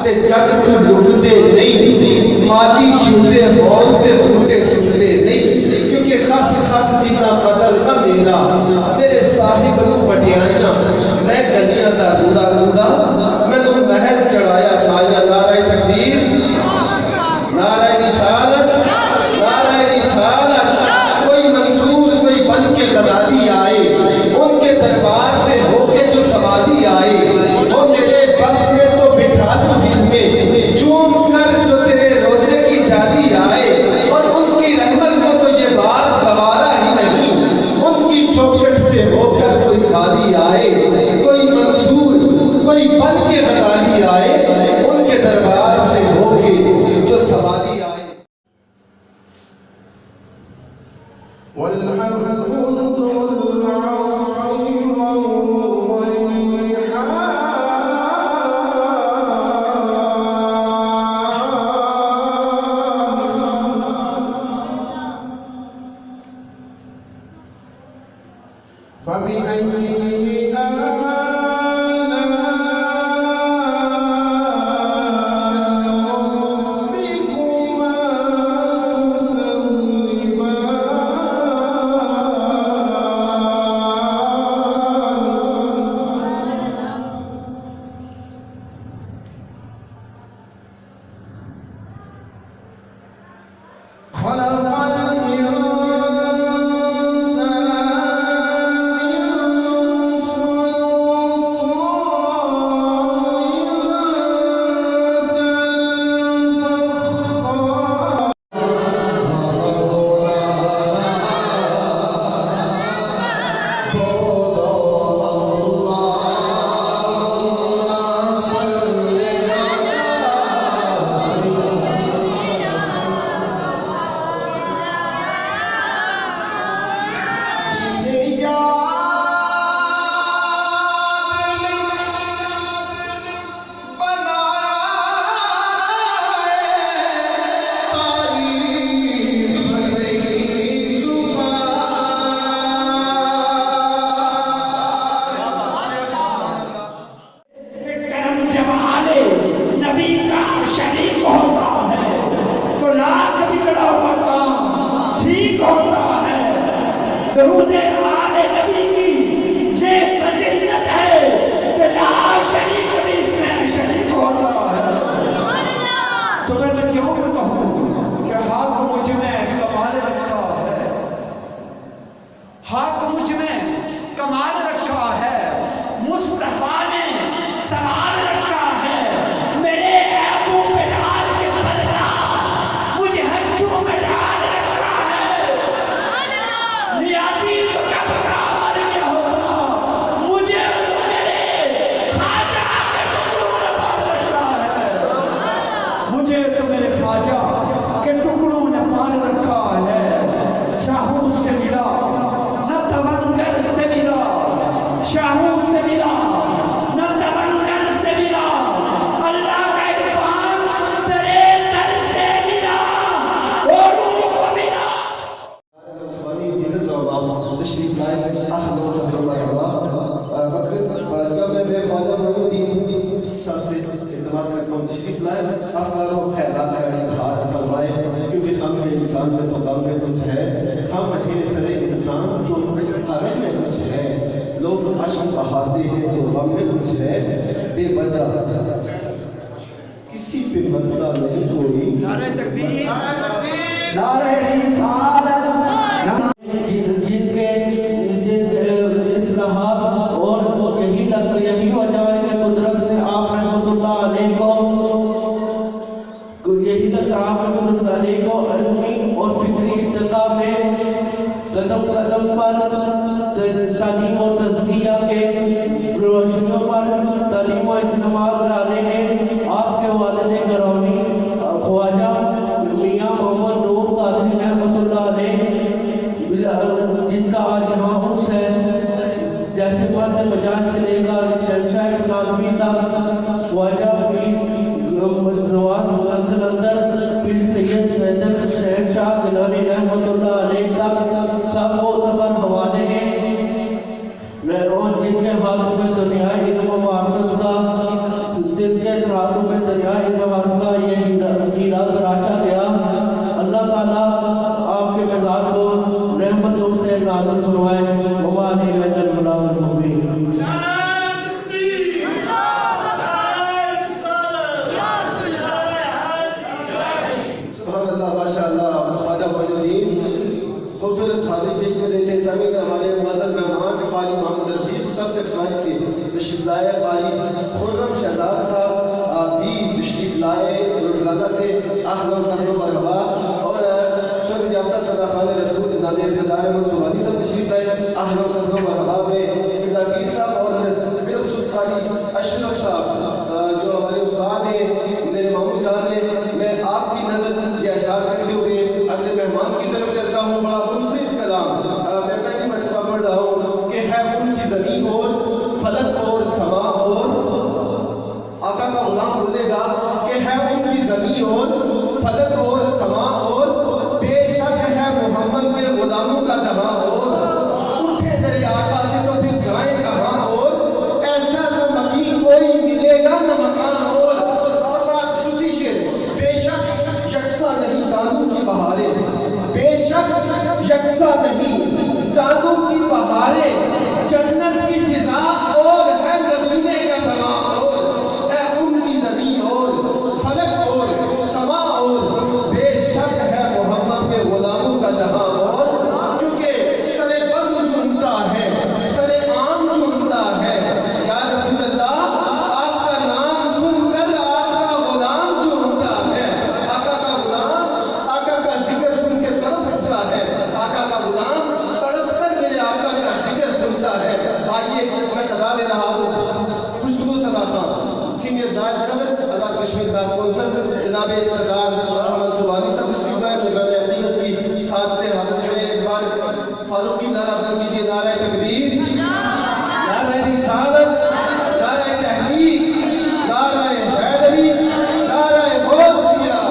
تے جگ تو لکتے نہیں، مالی جھوٹے بولتے بوٹے سکتے نہیں، کیونکہ خاص خاص جتنا قدر نہ میرا میرے صاحب نو بٹیانا، میں گلیاں دا روڑا روڑا میں نو محل چڑھایا سایا۔ نعرہ تکبیر، نعرہ رسالت، نعرہ رسالت۔ کوئی منصور کوئی بن کے غزالی آئے، ان کے دربار سے ہو کے جو سواری آئے، وہ میرے بس میں تو بٹھا دو دل میں، چوم کر جو تیرے روزے کی جادی آئے، اور ان کی رحمت کو تو یہ بات گوارا ہی نہیں، ان کی چوکٹ سے ہو کر کوئی خالی آئے، کوئی منصور کوئی بن کے غزالی آئے، ان کے دربار سے ہو کے جو سواری آئے۔ کسی پہ بنتا نہیں کوئی، نعرہ تکبیر، نعرہ رسالت۔ جن کے اصلاحات اور یہی وجہ ہے کہ قدرت نے آپ رحمۃ اللہ علیہ کو علمی اور فکری ارتقاء میں قدم قدم پر تعلیم و تزکیہ کے روشنوں پر تعلیم و اجتماع کرانے ہیں۔ آپ کے والد گرامی خواجہ میاں محمد نور قادری رحمۃ اللہ علیہ، جن کا آج یہاں عرس ہے، جیسے مرد مجاز سے لے کر شہنشاہ اقبال تک، خواجہ نواز اندر پھر سید حیدر شہنشاہ گیلانی رحمۃ اللہ علیہ تک سب معتبر حوالے ہیں، اور جن کے ہاتھوں میں دنیا علم و معرفت کا، جن کے جن ہاتھوں میں دریا ہندوار کا یہ ہیرا تراشا گیا، اللہ تعالیٰ آپ کے مزار کو رحمتوں سے نازل فرمائے۔ وما علینا الا البلاغ المبین۔ سبحان اللہ، ماشاء اللہ، خواجہ معین الدین خوبصورت حاضری پیش کر رہے تھے۔ سامعین، ہمارے معزز مہمان قاری محمد رفیق سب چکسوائی سے تشریف لائے، قاری خرم شہزاد صاحب آپ بھی تشریف لائے گلگانہ سے، اہلا و سہلا مرحبا۔ اور شکر یافتہ صداقان رسول جناب اقتدار منصوبانی صاحب تشریف لائے، اہلا و سہلا مرحبا میں پیر صاحب اور بالخصوص قاری اشرف صاحب جو ہمارے استاد ہیں، میرے ماموں جان ہیں۔ میں آپ کی نظر یہ اشعار کرتے ہوئے اگلے مہمان کی طرف چلتا ہوں۔ بڑا منفرد کلام میں پہلی مرتبہ پڑھ رہا ہوں کہ ہے ان کی زمین اور فلک اور سما اور، آقا کا غلام بولے گا کہ ہے ان کی زمین اور فلک اور سما اور، بے شک ہے محمد کے غلاموں کا جہاں اور، اٹھے درے آقا سے تو پھر جائیں کہاں اور، ایسا نہ مکین کوئی ملے گا نہ مکان اور۔ اور بڑا خصوصی شعر، بے شک یکساں نہیں دانوں کی بہاریں، بے شک یکساں نہیں دانوں کی بہاریں، جنت کی فضا اور ہے مدینے کا سما اور، ہے ان کی زمین اور فلک اور سما اور، بے شک ہے محمد کے غلاموں کا جہاں اور۔ کیونکہ سرے بزم جھومتا ہے، سرے عام جھومتا ہے، یا رسول اللہ آپ کا نام سن کر آپ کا غلام جھومتا ہے، آقا کا غلام آقا کا ذکر سن کے تڑپ اٹھتا ہے، آقا کا غلام تڑپ کر میرے آقا کا ذکر سنتا ہے۔ آئیے میں صدا دے رہا ہوں خوشبو صدا خان، سینئر نائب صدر آزاد کشمیر نائب کونسل جناب اقتدار محمد زبانی صاحب تشریف لائے، پروگرام عقیدت کی سعادتیں حاصل کریں۔ ایک بار فاروقی نعرہ بلند کیجیے، نعرہ تکبیر، نعرہ رسالت، نعرہ تحقیق، نعرہ حیدری، نعرہ غوثیہ۔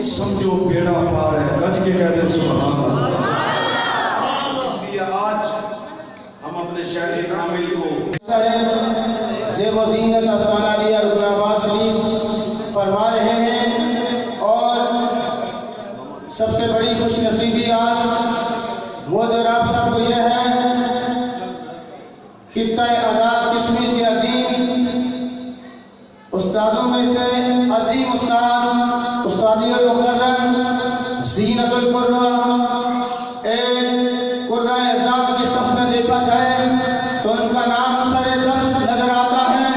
سمجھو بیڑا پار ہے، گج کے کہہ دیں سبحان اللہ۔ اس لیے آج ہم اپنے شہر کامل کو زیب و زینت عثمان علیہ رکن آباد شریف فرما رہے ہیں، اور سب سے بڑی خوش نصیبی آج وہ جو رب صاحب کو یہ ہے، خطہ آزاد کشمیر کے عظیم استادوں میں سے عظیم استادی المقرر زینت القرہ، ایک قرہ اعزاز کی صف میں دیکھا جائے تو ان کا نام سر دست نظر آتا ہے۔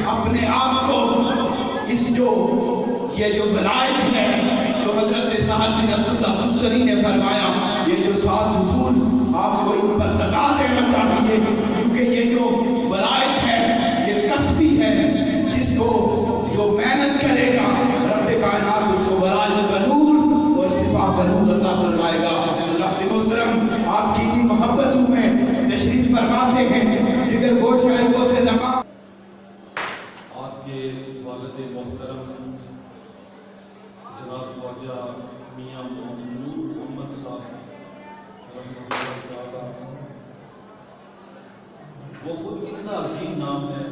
اپنے آپ کو اس یہ جو ولایت ہے جو حضرت سہل بن عبداللہ تستری نے فرمایا، یہ جو 7 اصول آپ کو ان پر لگا دینا چاہیے، کیونکہ یہ جو ولایت ہے یہ کسبی ہے، جس کو جو محنت کرے گا رب کائنات اس کو ولایت کا نور اور شفا کا نور عطا فرمائے گا۔ اللہ کے محترم آپ کی محبتوں میں تشریف فرماتے ہیں، جگر گوش عیبوں سے زمان آپ کے والد محترم جناب خواجہ میاں محمد صاحب رحمۃ اللہ تعالیٰ، وہ خود کتنا عظیم نام ہے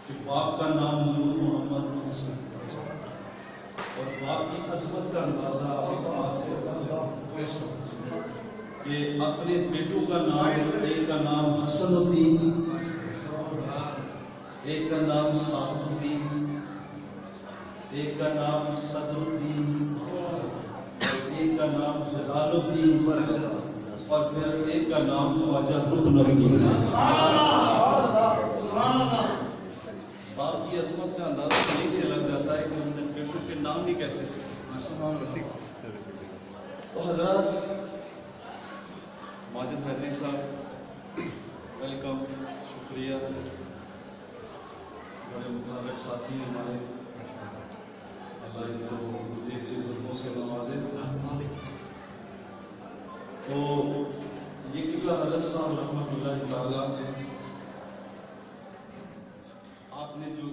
کہ باپ کا نام نور محمد اور باپ کی عظمت کا اندازہ اس بات سے کہ اپنے بیٹوں کا نام، ایک کا نام حسن الدین، ایک کا نام صاحب الدین، ایک کا نام صدر الدین، ایک کا نام جلال الدین، اور پھر ایک کا نام خواجہ رکن الدین۔ باپ کی عظمت کا اندازہ یہیں سے لگ جاتا ہے کہ ہم نے بیٹوں کے نام بھی کیسے دے۔ تو حضرات، ماجد حیدری صاحب ویلکم، شکریہ، بڑے متحرک ساتھی ہیں ہمارے، اللہ ان کو مزید عزتوں سے نوازے۔ تو یہ قبلہ حضرت صاحب رحمۃ اللہ تعالیٰ آپ نے جو